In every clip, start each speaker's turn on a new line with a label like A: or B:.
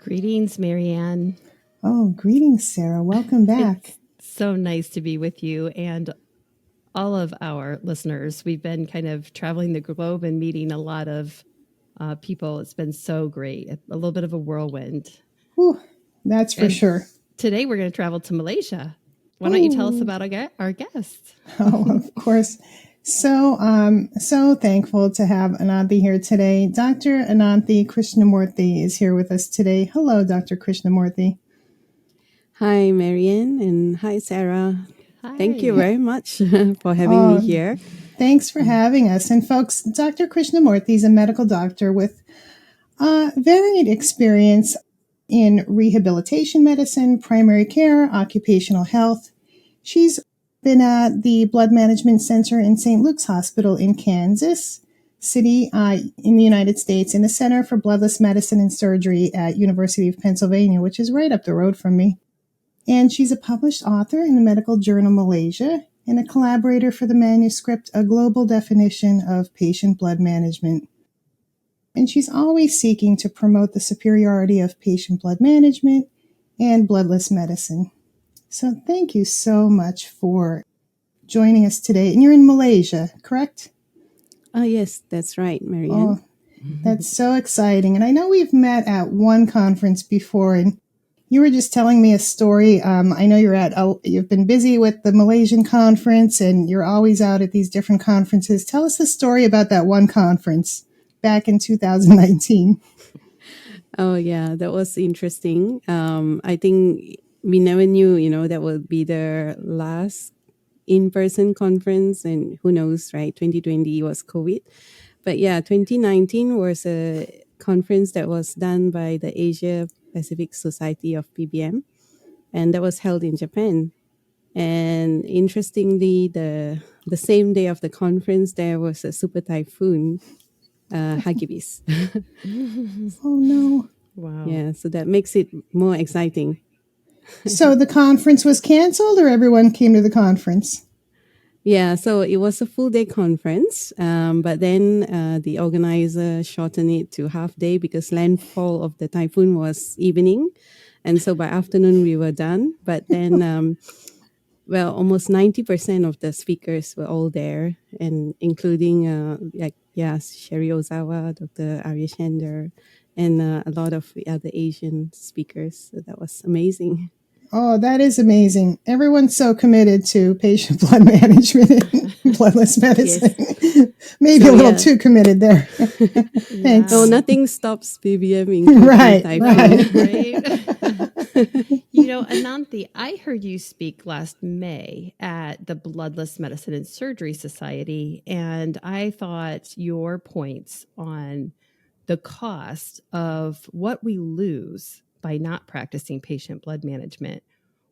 A: Greetings, Marianne.
B: Oh, greetings, Sarah. Welcome back.
A: It's so nice to be with you and all of our listeners. We've been kind of traveling the globe and meeting a lot of people. It's been so great. A little bit of a whirlwind.
B: Whew, that's for sure.
A: Today we're going to travel to Malaysia. Why don't you tell us about our guest?
B: Oh, of course. So thankful to have Ananthi here today. Dr. Ananthi Krishnamoorthy is here with us today. Hello, Dr. Krishnamurthy.
C: Hi, Marianne, and hi, Sarah.
A: Hi.
C: Thank you very much for having me here.
B: Thanks for having us. And folks, Dr. Krishnamurthy is a medical doctor with varied experience in rehabilitation medicine, primary care, occupational health. She's been at the Blood Management Center in St. Luke's Hospital in Kansas City in the United States, and the Center for Bloodless Medicine and Surgery at University of Pennsylvania, which is right up the road from me. And she's a published author in the medical journal Malaysia and a collaborator for the manuscript A Global Definition of Patient Blood Management. And she's always seeking to promote the superiority of patient blood management and bloodless medicine. So thank you so much for joining us today. And you're in Malaysia, correct?
C: Oh, yes, that's right, Marianne.
B: Oh, that's so exciting. And I know we've met at one conference before, and you were just telling me a story. I know you've been busy with the Malaysian conference, and you're always out at these different conferences. Tell us the story about that one conference back in 2019.
C: Oh, yeah, that was interesting. I think we never knew, that would be the last in-person conference, and who knows, right? 2020 was COVID. But yeah, 2019 was a conference that was done by the Asia Pacific Society of PBM, and that was held in Japan. And interestingly, the same day of the conference, there was a super typhoon, Hagibis.
B: Oh, no.
A: Wow.
C: Yeah, so that makes it more exciting.
B: So the conference was canceled, or everyone came to the conference?
C: Yeah, so it was a full day conference, but then the organizer shortened it to half day because landfall of the typhoon was evening. And so by afternoon we were done. But then, almost 90% of the speakers were all there, and including Sherry Ozawa, Dr. Arya Shander, and a lot of other Asian speakers. So that was amazing.
B: Oh, that is amazing. Everyone's so committed to patient blood management and bloodless medicine.
C: Yes.
B: Maybe a little too committed there. Thanks.
C: So nothing stops PBM.
B: Right.
A: Ananthi, I heard you speak last May at the Bloodless Medicine and Surgery Society, and I thought your points on the cost of what we lose by not practicing patient blood management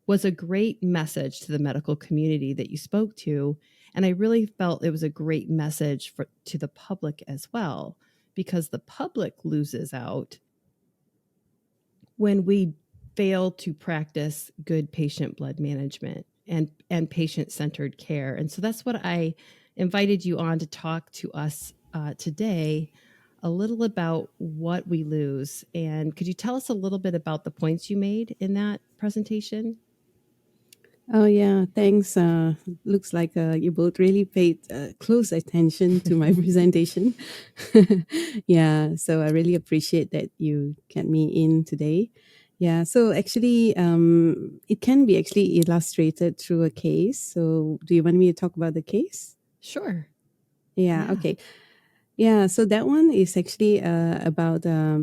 A: was a great message to the medical community that you spoke to. And I really felt it was a great message to the public as well, because the public loses out when we fail to practice good patient blood management and patient-centered care. And so that's what I invited you on to talk to us today, a little about what we lose. And could you tell us a little bit about the points you made in that presentation?
C: Oh, yeah, thanks. Looks like you both really paid close attention to my presentation. Yeah, so I really appreciate that you get me in today. Yeah, so actually, it can be actually illustrated through a case. So do you want me to talk about the case?
A: Sure.
C: Yeah. Okay. Yeah, so that one is actually about,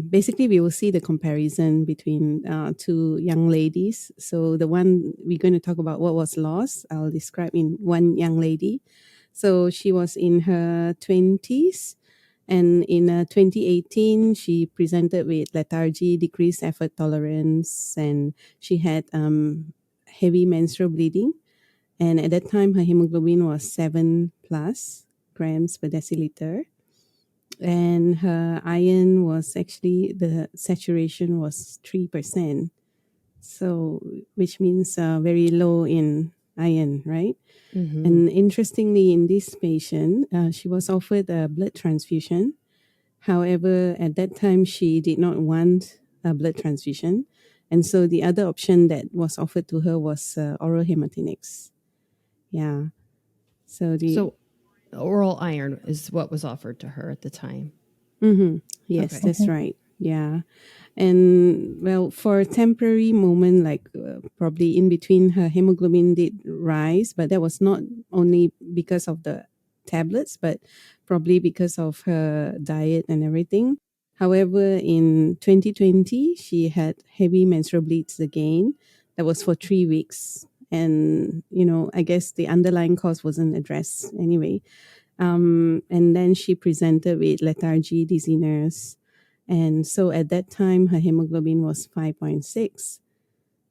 C: basically we will see the comparison between two young ladies. So the one we're going to talk about what was lost, I'll describe in one young lady. So she was in her 20s, and in 2018, she presented with lethargy, decreased effort tolerance, and she had heavy menstrual bleeding. And at that time, her hemoglobin was 7+ grams per deciliter. And her iron was actually, the saturation was 3%. So, which means very low in iron, right?
A: Mm-hmm.
C: And interestingly, in this patient, she was offered a blood transfusion. However, at that time, she did not want a blood transfusion. And so the other option that was offered to her was oral hematinics. Yeah. So
A: oral iron is what was offered to her at the time.
C: Yes,
A: Okay.
C: that's right. Yeah. And well, for a temporary moment, like probably in between, her hemoglobin did rise, but that was not only because of the tablets, but probably because of her diet and everything. However, in 2020, she had heavy menstrual bleeds again. That was for 3 weeks. And, I guess the underlying cause wasn't addressed anyway. And then she presented with lethargy, dizziness. And so at that time, her hemoglobin was 5.6.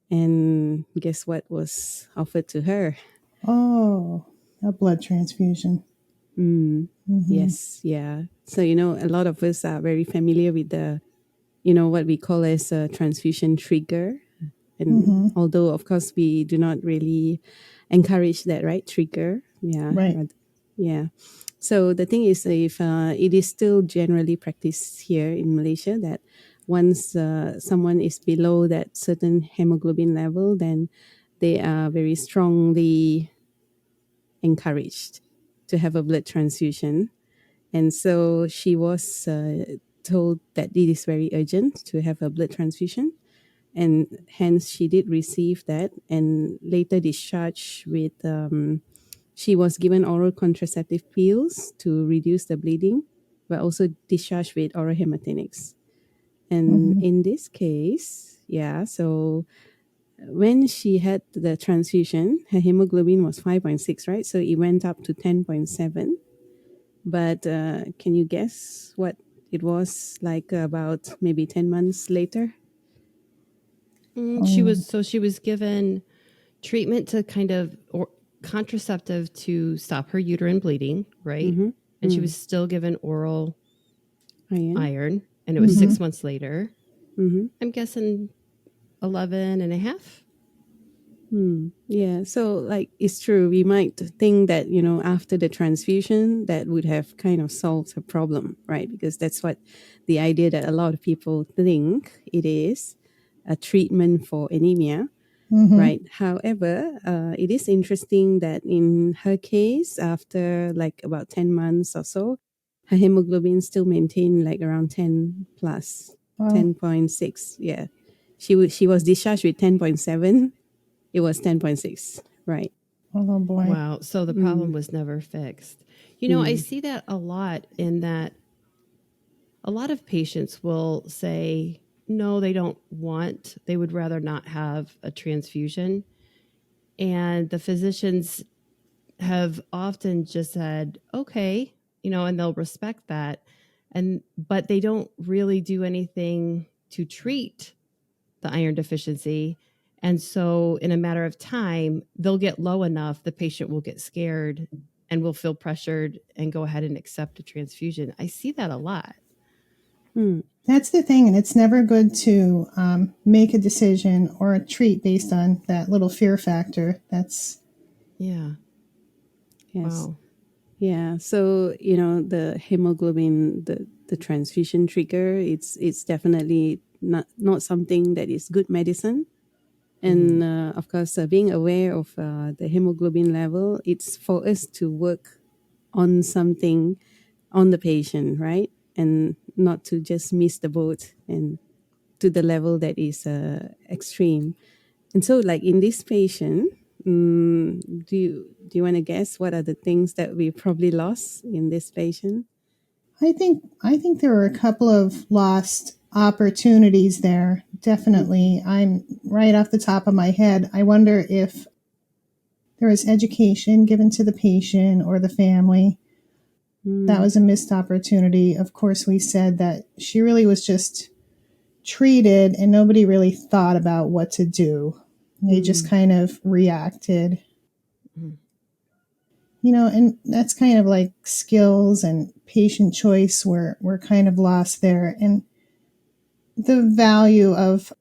C: And guess what was offered to her?
B: Oh, a blood transfusion.
C: Yes, yeah. So, a lot of us are very familiar with the, what we call as a transfusion trigger. And although, of course, we do not really encourage that, right? Trigger. Yeah.
B: Right.
C: Yeah. So the thing is, if it is still generally practiced here in Malaysia that once someone is below that certain hemoglobin level, then they are very strongly encouraged to have a blood transfusion. And so she was told that it is very urgent to have a blood transfusion. And hence she did receive that and later discharged with she was given oral contraceptive pills to reduce the bleeding, but also discharged with oral hematinics. And in this case, so when she had the transfusion, her hemoglobin was 5.6, right? So it went up to 10.7. But can you guess what it was like about maybe 10 months later?
A: She was given treatment to kind of or contraceptive to stop her uterine bleeding, right? And she was still given oral iron, and it was 6 months later. I'm guessing 11 and a half.
C: Yeah, so like it's true. We might think that, after the transfusion, that would have kind of solved the problem, right? Because that's what the idea that a lot of people think it is a treatment for anemia, right? However, it is interesting that in her case, after like about 10 months or so, her hemoglobin still maintained like around 10 plus, 10.6. Yeah. She was discharged with 10.7. It was 10.6, right?
B: Oh boy.
A: Wow. So the problem was never fixed. I see that a lot in that a lot of patients will say, no, they would rather not have a transfusion. And the physicians have often just said, okay, and they'll respect that. But they don't really do anything to treat the iron deficiency. And so in a matter of time, they'll get low enough, the patient will get scared and will feel pressured and go ahead and accept a transfusion. I see that a lot.
B: That's the thing. And it's never good to make a decision or treat based on that little fear factor. That's.
A: Yeah.
C: Yes.
A: Wow.
C: Yeah. So, the hemoglobin, the transfusion trigger, it's definitely not something that is good medicine. And of course, being aware of the hemoglobin level, it's for us to work on something on the patient, right? And not to just miss the boat and to the level that is extreme. And so, like in this patient, do you want to guess what are the things that we probably lost in this patient?
B: I think there were a couple of lost opportunities there. Definitely. I'm right off the top of my head. I wonder if there was education given to the patient or the family. That was a missed opportunity. Of course, we said that she really was just treated and nobody really thought about what to do. They just kind of reacted. And that's kind of like skills and patient choice were kind of lost there. And the value of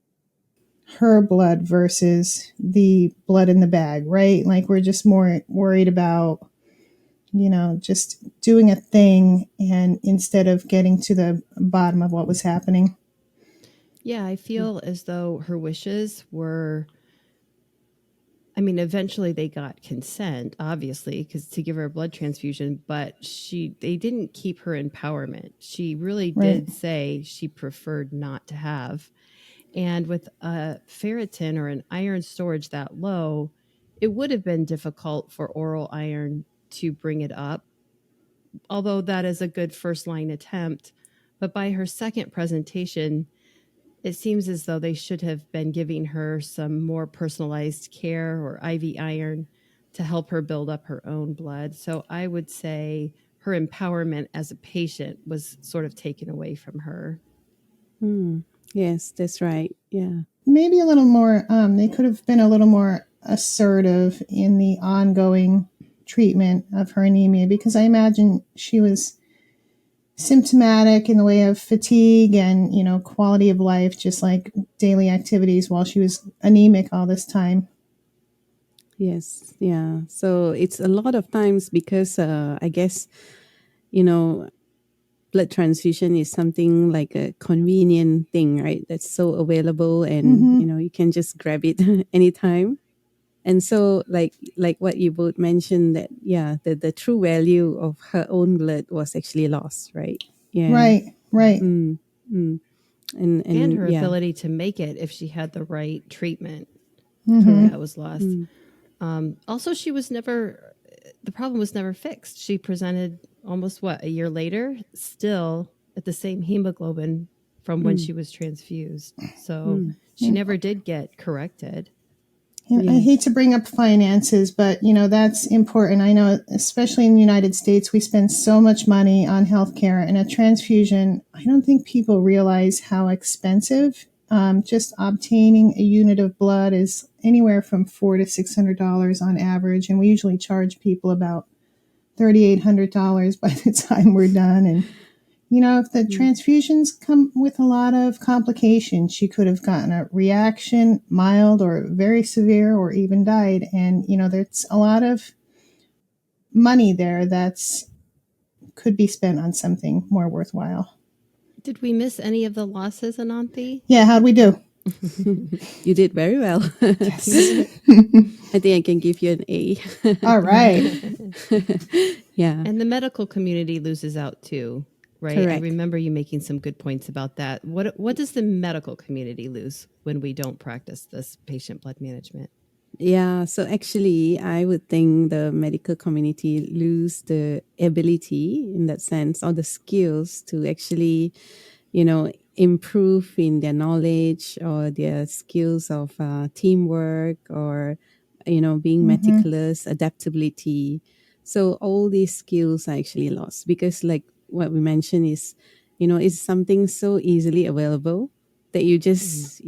B: her blood versus the blood in the bag, right? Like we're just more worried about, just doing a thing and instead of getting to the bottom of what was happening.
A: Yeah, I feel as though her wishes were, I mean, eventually they got consent, obviously, because to give her a blood transfusion, but they didn't keep her empowerment. She really
B: Right.
A: did say she preferred not to have. And with a ferritin or an iron storage that low, it would have been difficult for oral iron to bring it up, although that is a good first line attempt. But by her second presentation, it seems as though they should have been giving her some more personalized care or IV iron to help her build up her own blood. So I would say her empowerment as a patient was sort of taken away from her.
C: Yes, that's right. Yeah.
B: Maybe a little more, they could have been a little more assertive in the ongoing treatment of her anemia, because I imagine she was symptomatic in the way of fatigue and, quality of life, just like daily activities, while she was anemic all this time.
C: Yes. Yeah. So it's a lot of times because I guess, blood transfusion is something like a convenient thing, right? That's so available and, you can just grab it anytime. And so like what you both mentioned, that, yeah, the true value of her own blood was actually lost, right? Yeah.
B: Right.
C: Mm, mm.
A: And her
C: Yeah.
A: ability to make it if she had the right treatment.
C: Correct.
A: That was lost. Also, the problem was never fixed. She presented almost a year later, still at the same hemoglobin from when she was transfused. So she never did get corrected.
B: Yeah, I hate to bring up finances, but that's important. I know, especially in the United States, we spend so much money on healthcare, and a transfusion, I don't think people realize how expensive. Just obtaining a unit of blood is anywhere from $400 to $600 on average, and we usually charge people about $3,800 by the time we're done. And if the transfusions come with a lot of complications, she could have gotten a reaction, mild or very severe, or even died. And, there's a lot of money there that's could be spent on something more worthwhile.
A: Did we miss any of the losses, Ananthi?
B: Yeah, how'd we do?
C: You did very well.
B: Yes.
C: I think I can give you an A.
B: All right.
C: Yeah.
A: And the medical community loses out too, right?
C: Correct.
A: I remember you making some good points about that. What does the medical community lose when we don't practice this patient blood management?
C: Yeah, so actually, I would think the medical community lose the ability in that sense, or the skills to actually, improve in their knowledge or their skills of teamwork, or, being meticulous, adaptability. So all these skills are actually lost because, like what we mentioned, is, it's something so easily available that you just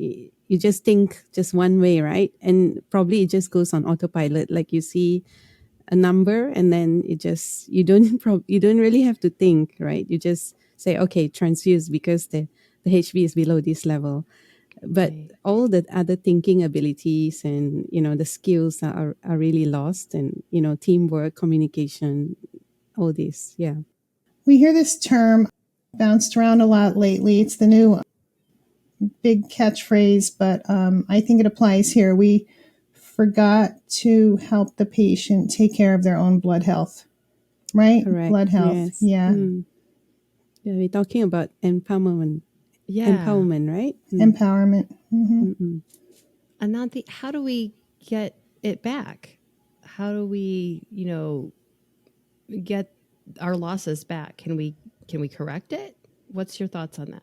C: think just one way, right? And probably it just goes on autopilot. Like you see a number and then you don't really have to think, right? You just say, okay, transfuse because the HB is below this level. But all the other thinking abilities and the skills are really lost, and teamwork, communication, all this. Yeah.
B: We hear this term bounced around a lot lately. It's the new big catchphrase, but I think it applies here. We forgot to help the patient take care of their own blood health, right?
C: Correct.
B: Blood health.
C: Yes.
B: Yeah.
C: Yeah, we're talking about empowerment.
A: Yeah.
C: Empowerment, right?
B: Empowerment.
A: Ananthi, how do we get it back? How do we, get our losses back? Can we correct it? What's your thoughts on that?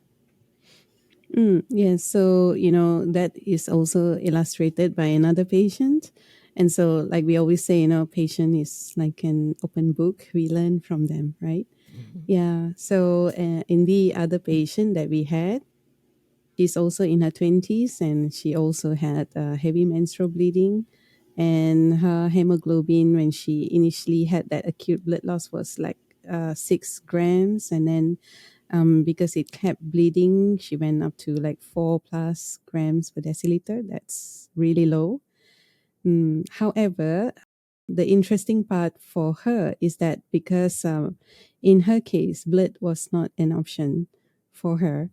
C: Yes. So, that is also illustrated by another patient. And so, like we always say, patient is like an open book. We learn from them, right? Yeah. So, in the other patient that we had, she's also in her 20s, and she also had heavy menstrual bleeding. And her hemoglobin, when she initially had that acute blood loss, was like 6 grams. And then because it kept bleeding, she went up to like 4+ grams per deciliter. That's really low. However, the interesting part for her is that because in her case, blood was not an option for her.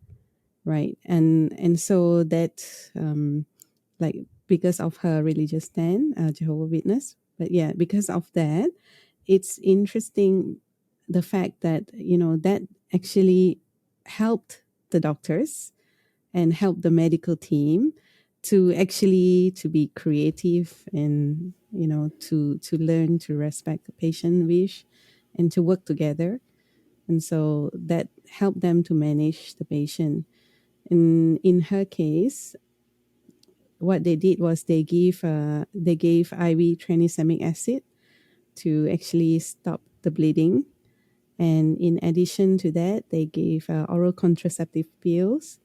C: right? And so that like because of her religious stand, Jehovah Witness, but yeah, because of that, it's interesting the fact that that actually helped the doctors and helped the medical team to actually to be creative and to learn to respect the patient wish and to work together, and so that helped them to manage the patient. In her case, what they did was they gave IV tranexamic acid to actually stop the bleeding, and in addition to that, they gave oral contraceptive pills.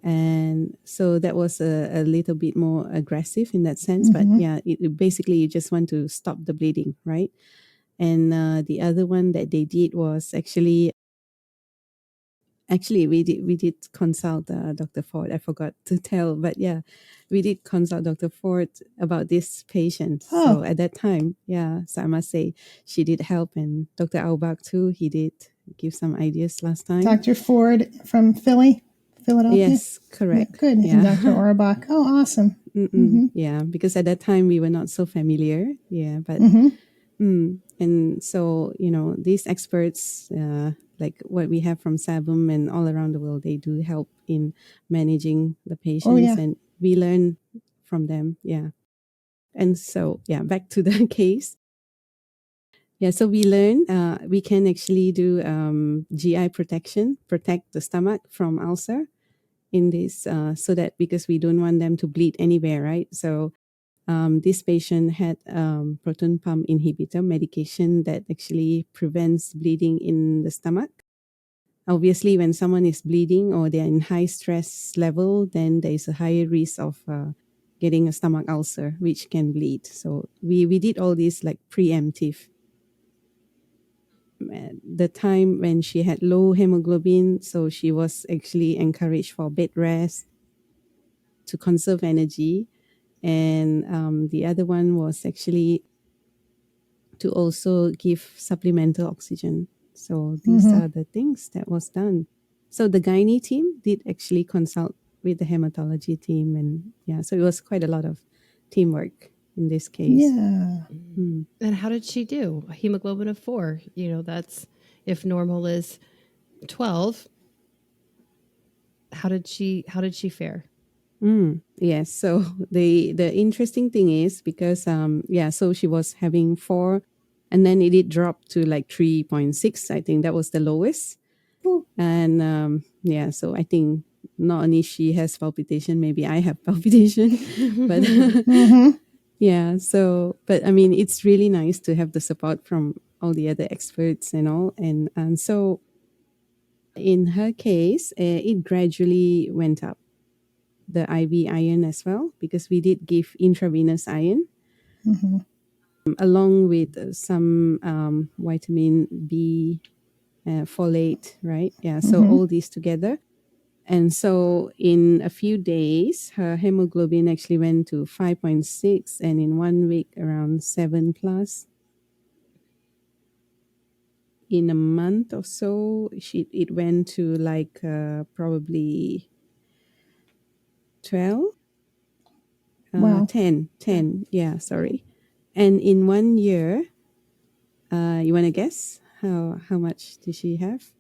C: And so that was a little bit more aggressive in that sense, but yeah, basically you just want to stop the bleeding, right? And the other one that they did was actually we did consult Dr. Ford. I forgot to tell, but yeah, we did consult Dr. Ford about this patient. So at that time, yeah, so I must say she did help, and Dr. Aubach too. He did give some ideas last time.
B: Dr. Ford from Philadelphia?
C: Yes, correct.
B: Yeah, good.
C: Yeah.
B: And Dr. Auerbach. Oh, awesome.
C: Yeah, because at that time we were not so familiar. Yeah, but and so these experts, like what we have from Sabum and all around the world, they do help in managing the patients, and we learn from them. Yeah, and so yeah, back to the case. Yeah, so we learn we can actually do GI protection, protect the stomach from ulcer in this, so that because we don't want them to bleed anywhere, right? So this patient had proton pump inhibitor medication that actually prevents bleeding in the stomach. Obviously, when someone is bleeding or they're in high stress level, then there is a higher risk of getting a stomach ulcer, which can bleed. So we did all this like preemptive. At the time when she had low hemoglobin, so she was actually encouraged for bed rest to conserve energy. And the other one was actually to also give supplemental oxygen. So these are the things that was done. So the gynae team did actually consult with the hematology team, and yeah, so it was quite a lot of teamwork in this case.
B: Yeah.
A: And how did she do? A hemoglobin of 4. That's if normal is 12. How did she fare?
C: Yes. So the interesting thing is because so she was having 4, and then it did drop to like 3.6. I think that was the lowest. And so I think not only she has palpitation, maybe I have palpitation, but yeah. So, but I mean, it's really nice to have the support from all the other experts and all, and so in her case, it gradually went up, the IV iron as well, because we did give intravenous iron along with some vitamin B, folate, right? Yeah, so all these together. And so in a few days, her hemoglobin actually went to 5.6, and in 1 week, around 7 plus. In a month or so, it went to like probably 12.
B: Wow.
C: 10. Yeah, sorry. And in 1 year, you want to guess how much did she have?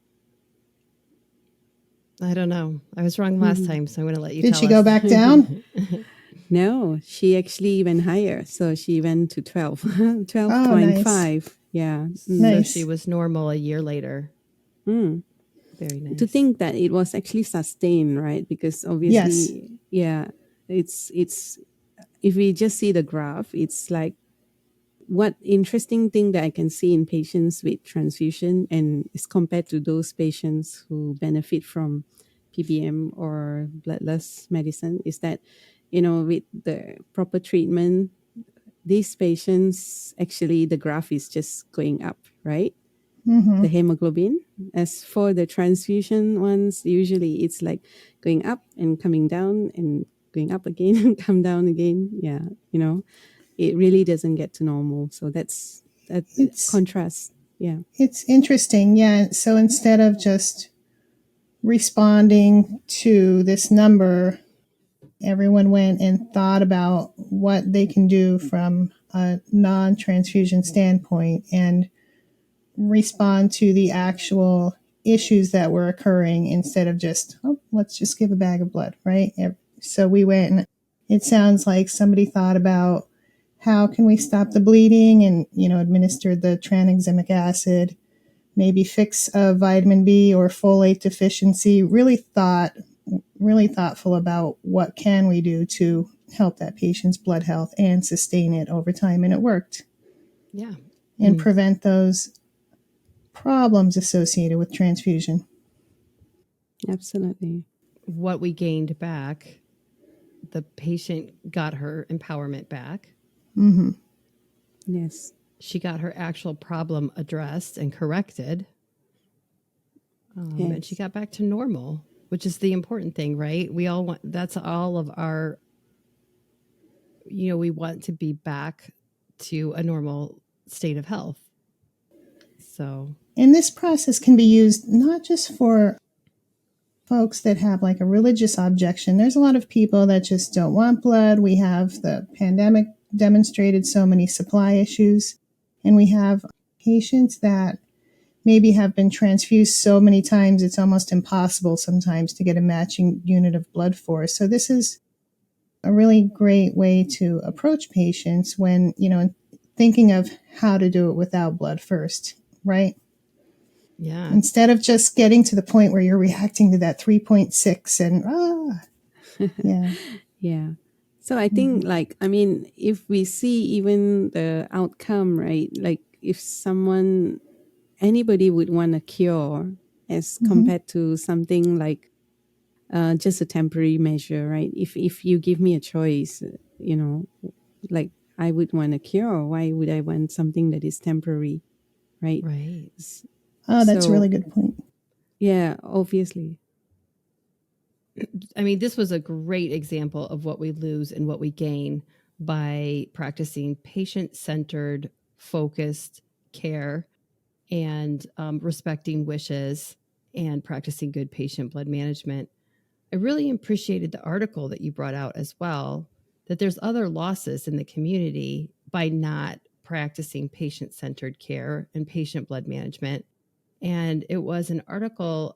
A: I don't know. I was wrong last time, so I'm going to let you
B: Did
A: tell
B: she
A: us.
B: go back down?
C: No, she actually went higher. So she went to 12, 12.5.
B: Oh, nice.
C: Yeah.
A: So
B: Nice.
A: she was normal a year later. Very nice.
C: To think that it was actually sustained, right? Because obviously, yeah, it's if we just see the graph, it's like what interesting thing that I can see in patients with transfusion and is compared to those patients who benefit from PBM or bloodless medicine is that, with the proper treatment, these patients actually the graph is just going up, right? The hemoglobin. As for the transfusion ones, usually it's like going up and coming down and going up again and come down again. Yeah, it really doesn't get to normal. So that's
B: It's
C: contrast. Yeah.
B: It's interesting. Yeah. So instead of just responding to this number, everyone went and thought about what they can do from a non-transfusion standpoint and respond to the actual issues that were occurring instead of just, oh, let's just give a bag of blood, right? So we went and it sounds like somebody thought about how can we stop the bleeding and, administered the tranexamic acid, maybe fix a vitamin B or folate deficiency, really thoughtful about what can we do to help that patient's blood health and sustain it over time. And it worked.
A: Yeah.
B: And prevent those problems associated with transfusion.
C: Absolutely.
A: What we gained back, the patient got her empowerment back.
B: Mm-hmm.
C: Yes.
A: She got her actual problem addressed and corrected.
C: Yes.
A: And she got back to normal, which is the important thing, right? We all want, that's all of our, we want to be back to a normal state of health. So.
B: And this process can be used not just for folks that have like a religious objection. There's a lot of people that just don't want blood. We have the pandemic demonstrated so many supply issues, and we have patients that maybe have been transfused so many times it's almost impossible sometimes to get a matching unit of blood for. So this is a really great way to approach patients when, thinking of how to do it without blood first, right?
A: Yeah.
B: Instead of just getting to the point where you're reacting to that 3.6 and, yeah.
C: Yeah. So I think if we see even the outcome, right? Like if anybody would want a cure as compared to something like just a temporary measure, right? If you give me a choice, like I would want a cure. Why would I want something that is temporary, right?
A: Right.
B: Oh, that's a really good point.
C: Yeah, obviously.
A: I mean, this was a great example of what we lose and what we gain by practicing patient-centered, focused care and respecting wishes and practicing good patient blood management. I really appreciated the article that you brought out as well, that there's other losses in the community by not practicing patient-centered care and patient blood management. And it was an article,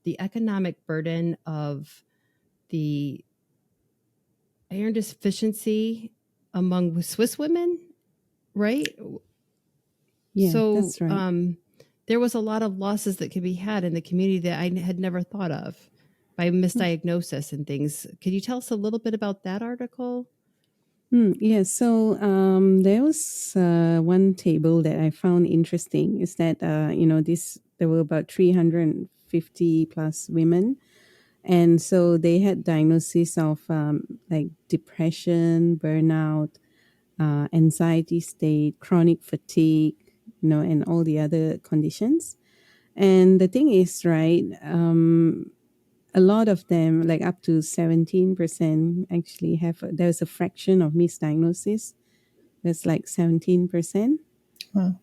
A: the economic burden of the iron deficiency among Swiss women, right?
C: Yeah,
A: So
C: that's right.
A: there was a lot of losses that could be had in the community that I had never thought of by misdiagnosis and things. Could you tell us a little bit about that article?
C: Yeah, so there was one table that I found interesting is that, there were about 350 plus women. And so they had diagnosis of like depression, burnout, anxiety state, chronic fatigue, and all the other conditions. And the thing is, right, a lot of them, like up to 17%, actually there's a fraction of misdiagnosis. That's like 17%.
B: Wow.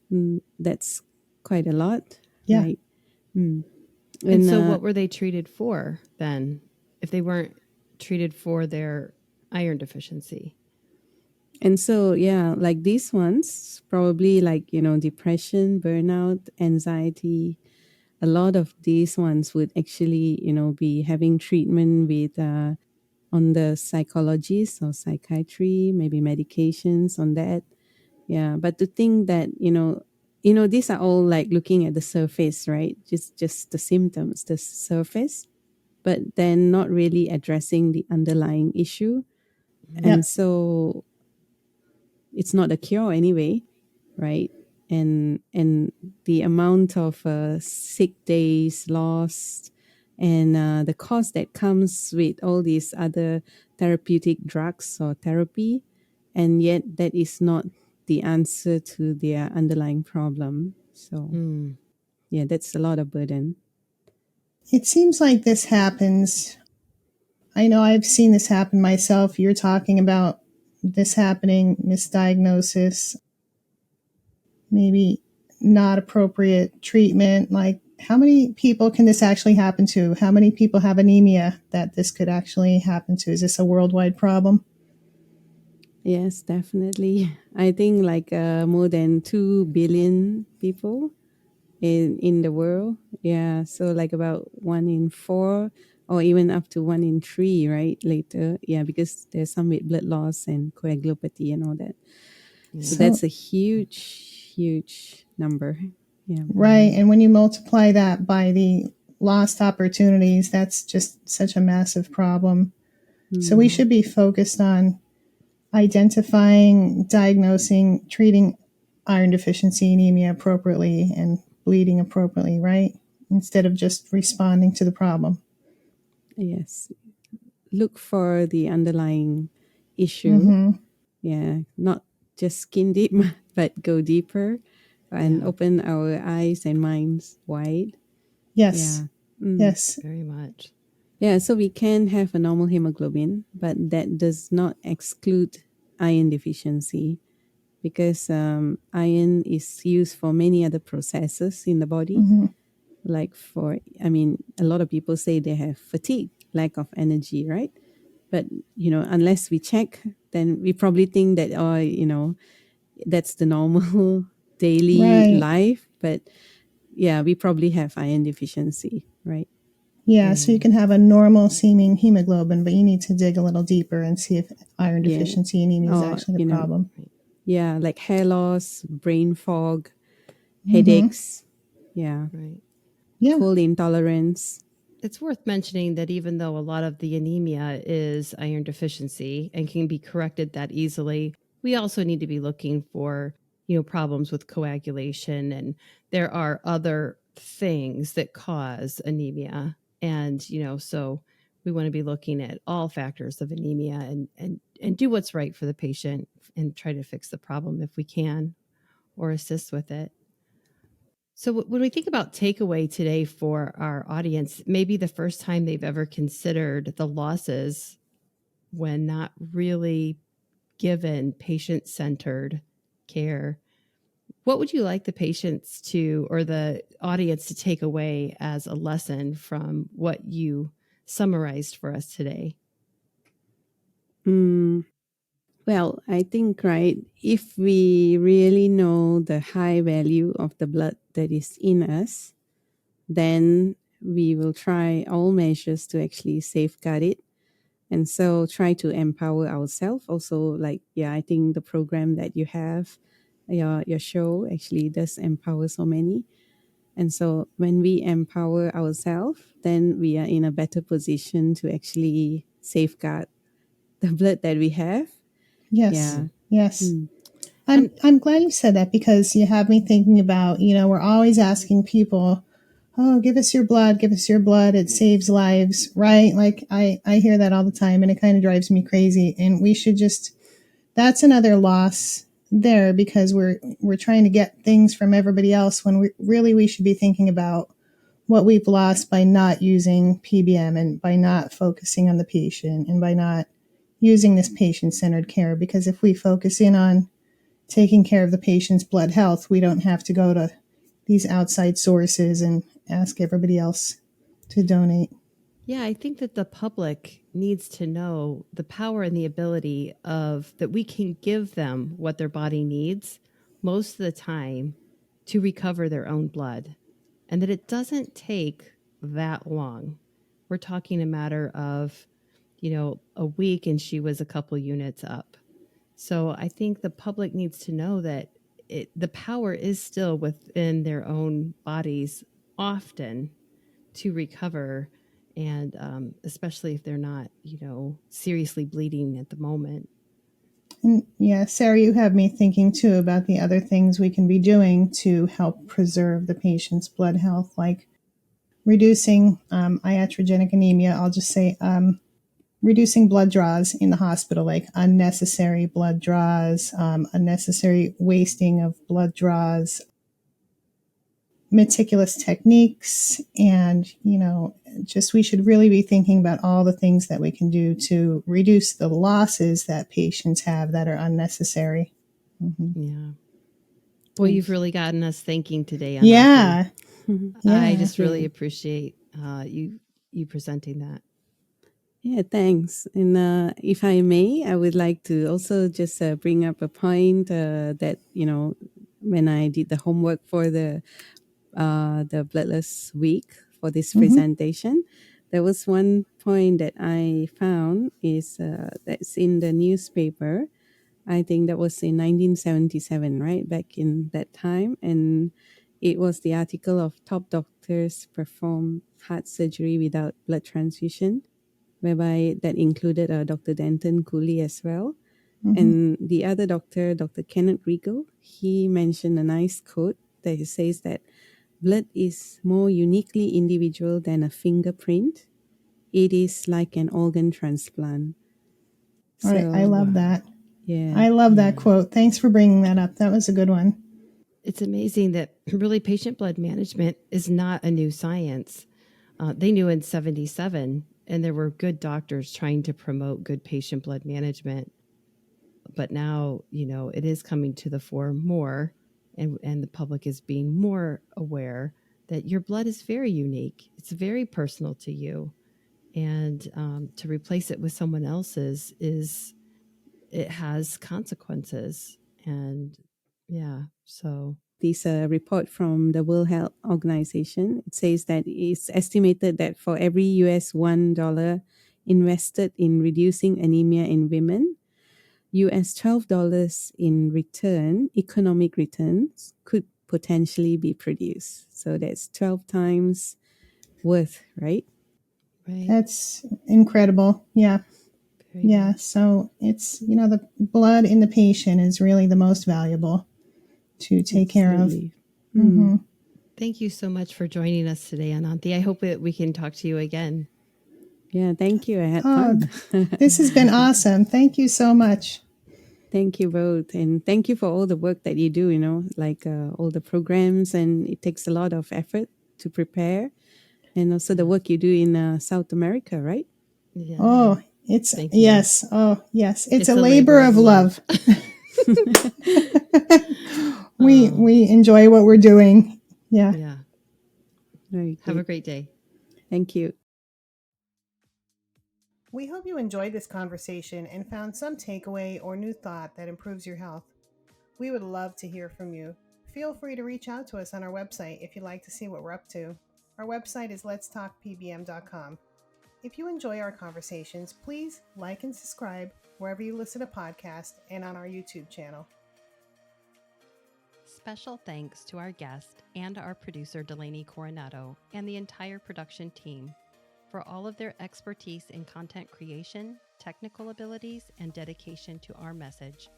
C: That's quite a lot,
B: Yeah.
C: right?
A: And so what were they treated for then, if they weren't treated for their iron deficiency?
C: And so, yeah, like these ones, probably like, depression, burnout, anxiety, a lot of these ones would actually, be having treatment with on the psychologist or psychiatry, maybe medications on that. Yeah, but to think that, these are all like looking at the surface, right? Just the symptoms, the surface, but then not really addressing the underlying issue. And so it's not a cure anyway, right? And the amount of sick days lost and the cost that comes with all these other therapeutic drugs or therapy, and yet that is not the answer to their underlying problem. So yeah, that's a lot of burden.
B: It seems like this happens. I know I've seen this happen myself. You're talking about this happening, misdiagnosis, maybe not appropriate treatment, like how many people can this actually happen to? How many people have anemia that this could actually happen to? Is this a worldwide problem?
C: Yes, definitely. I think like more than 2 billion people in the world. Yeah, so like about 1 in 4 or even up to 1 in 3, right? Later. Yeah, because there's some with blood loss and coagulopathy and all that.
A: Yeah.
C: So that's a huge number. Yeah.
B: Right. And when you multiply that by the lost opportunities, that's just such a massive problem. So we should be focused on identifying, diagnosing, treating iron deficiency anemia appropriately and bleeding appropriately, right? Instead of just responding to the problem.
C: Yes. Look for the underlying issue. Yeah. Not just skin deep, but go deeper and open our eyes and minds wide.
B: Yes.
C: Yeah.
B: Yes.
A: Very much.
C: Yeah, so we can have a normal hemoglobin, but that does not exclude iron deficiency because iron is used for many other processes in the body. Like a lot of people say they have fatigue, lack of energy, right? But, unless we check, then we probably think that, that's the normal daily
B: Right.
C: life. But yeah, we probably have iron deficiency, right?
B: Yeah, so you can have a normal seeming hemoglobin, but you need to dig a little deeper and see if iron
C: Yeah.
B: deficiency anemia is
C: Or,
B: actually the problem.
C: Yeah, like hair loss, brain fog, headaches. Yeah.
A: Right.
B: Yeah.
C: Cold intolerance.
A: It's worth mentioning that even though a lot of the anemia is iron deficiency and can be corrected that easily, we also need to be looking for, problems with coagulation. And there are other things that cause anemia. And, so we want to be looking at all factors of anemia and do what's right for the patient and try to fix the problem if we can or assist with it. So when we think about takeaway today for our audience, maybe the first time they've ever considered the losses when not really given patient-centered care, what would you like the patients to, or the audience to take away as a lesson from what you summarized for us today?
C: Well, I think, right, if we really know the high value of the blood that is in us, then we will try all measures to actually safeguard it. And so try to empower ourselves. Also, I think the program that you have, your show actually does empower so many. And so when we empower ourselves, then we are in a better position to actually safeguard the blood that we have.
B: Yes.
C: Yeah.
B: Yes. I'm glad you said that because you have me thinking about, we're always asking people, oh, give us your blood, it saves lives, right? Like I hear that all the time and it kind of drives me crazy. And we should that's another loss there because we're trying to get things from everybody else when we should be thinking about what we've lost by not using PBM and by not focusing on the patient and by not using this patient-centered care. Because if we focus in on taking care of the patient's blood health, we don't have to go to these outside sources and ask everybody else to donate.
A: Yeah, I think that the public needs to know the power and the ability of that we can give them what their body needs most of the time to recover their own blood, and that it doesn't take that long. We're talking a matter of, a week and she was a couple units up. So I think the public needs to know that the power is still within their own bodies often to recover, and especially if they're not, seriously bleeding at the moment.
B: And yeah, Sarah, you have me thinking too about the other things we can be doing to help preserve the patient's blood health, like reducing iatrogenic anemia. I'll just say reducing blood draws in the hospital, like unnecessary blood draws, unnecessary wasting of blood draws, meticulous techniques, and just we should really be thinking about all the things that we can do to reduce the losses that patients have that are unnecessary.
A: Yeah. Well, you've really gotten us thinking today.
B: Yeah.
A: I just really
C: Okay.
A: appreciate you presenting that.
C: Yeah, thanks. And if I may, I would like to also just bring up a point that, when I did the homework for the Bloodless Week for this presentation, there was one point that I found is that's in the newspaper. I think that was in 1977, right? Back in that time. And it was the article of top doctors perform heart surgery without blood transfusion, whereby that included Dr. Denton Cooley as well. And the other doctor, Dr. Kenneth Riegel, he mentioned a nice quote that he says that blood is more uniquely individual than a fingerprint. It is like an organ transplant.
B: All right, I
C: So,
B: love that.
C: yeah.
B: I love that quote. Thanks for bringing that up. That was a good one.
A: It's amazing that really patient blood management is not a new science. They knew in 77, and there were good doctors trying to promote good patient blood management. But now, it is coming to the fore more, and the public is being more aware that your blood is very unique. It's very personal to you. And to replace it with someone else's it has consequences. And yeah, so
C: This report from the World Health Organization, it says that it's estimated that for every US $1 invested in reducing anemia in women, US $12 in return, economic returns, could potentially be produced. So that's 12 times worth, right?
A: right.
B: That's incredible. Yeah.
A: Very
B: Yeah.
A: nice.
B: So it's, the blood in the patient is really the most valuable to take care of.
C: Absolutely. Mm.
A: Thank you so much for joining us today, Ananthi. I hope that we can talk to you again.
C: Yeah, thank you. I had fun.
B: This has been awesome. Thank you so much.
C: Thank you both. And thank you for all the work that you do, like all the programs. And it takes a lot of effort to prepare. And also the work you do in South America, right?
A: Yeah.
B: Oh, it's,
A: Thank you.
B: yes. Oh, yes. It's a labor of love. We enjoy what we're doing. Yeah.
A: Yeah.
C: Very good.
A: Have a great day.
C: Thank you.
B: We hope you enjoyed this conversation and found some takeaway or new thought that improves your health. We would love to hear from you. Feel free to reach out to us on our website if you'd like to see what we're up to. Our website is letstalkpbm.com. If you enjoy our conversations, please like and subscribe wherever you listen to podcasts and on our YouTube channel.
A: Special thanks to our guest and our producer, Delaney Coronado, and the entire production team for all of their expertise in content creation, technical abilities, and dedication to our message.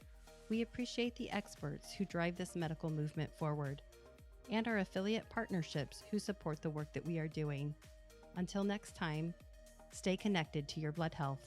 A: We appreciate the experts who drive this medical movement forward, and our affiliate partnerships who support the work that we are doing. Until next time, stay connected to your blood health.